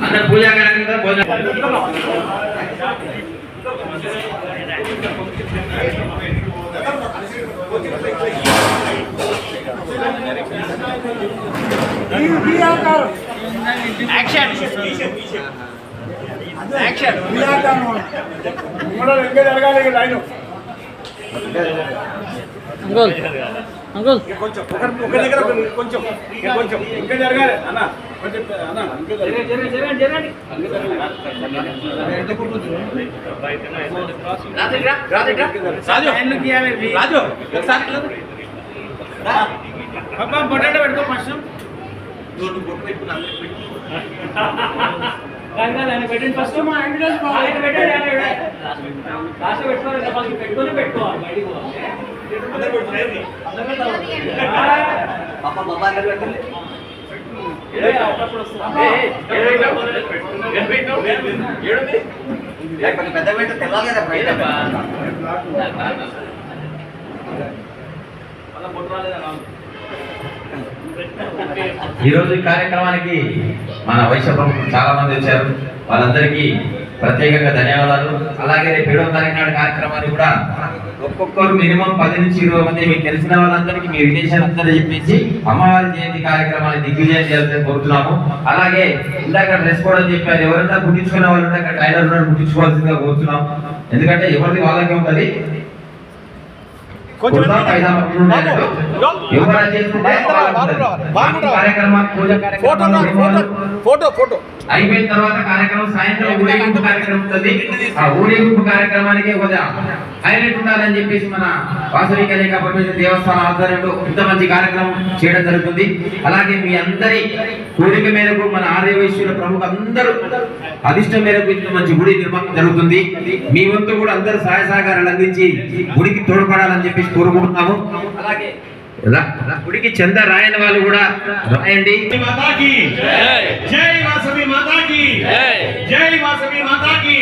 అందరు పూజా కార్యక్రమం భోజనం అంకుల్ కొంచెం ఒక దగ్గర కొంచెం కొంచెం ఇంకా జరగాలి అన్న కొంచెం అన్న ఇంకా రాజు పొటాటో పెట్టుకో ఫస్ట్ పెట్టండి ఫస్ట్ మా పెట్టుకొని పెట్టుకోవాలి బయటికి పెద్ద పెట్ట తెల్లాలి కదా బయట ఈరోజు ఈ కార్యక్రమానికి మన వైశ్య ప్రముఖులు చాలా మంది వచ్చారు. వాళ్ళందరికీ ప్రత్యేకంగా ధన్యవాదాలు. అలాగే రేపు 7వ తారీఖు నాడు కార్యక్రమాన్ని కూడా ఒక్కొక్కరు మినిమం 10 నుంచి 20 మంది మీకు తెలిసిన వాళ్ళందరికీ మీ విదేశాలందరూ చెప్పేసి అమ్మవారి జయంతి కార్యక్రమాన్ని దిగ్విజయం చేయాలని కోరుతున్నాము. అలాగే ఇందాక డ్రెస్ కోడ్ అని చెప్పారు. ఎవరైనా కుట్టించుకునే వాళ్ళు ఉంటే అక్కడ టైలర్ కుట్టించుకోవాల్సిందిగా కోరుతున్నాం. ఎందుకంటే ఎవరిది వాళ్ళకే ఉంటుంది. అయిపోయిన తర్వాత కార్యక్రమం సాయంత్రం ఊరేగింపు కార్యక్రమం ఉంటుంది. ఆ ఊరేగింపు కార్యక్రమానికి హైలైట్ ఉండాలని చెప్పేసి మన వాసవి కన్యకా పరమేశ్వరి దేవస్థానం ఆధ్వర్యంలో ఇంత మంచి కార్యక్రమం చేయడం జరుగుతుంది. అలాగే మీ అందరి కోరిక మేరకు మన ఆర్యవైశ్యుల ప్రముఖ అందరూ అధిష్టం మేరకు ఇంత మంచి గుడి నిర్మాణం జరుగుతుంది. మీ వంతు కూడా అందరూ సహాయ సహకారాలు అందించి గుడికి తోడ్పడాలని చెప్పేసి కోరుకుంటున్నాము. అలాగే గుడికి చందా రాయని వాళ్ళు కూడా రాయండి. జై వాసవి మాతాకి జై వాసవి మాతాకి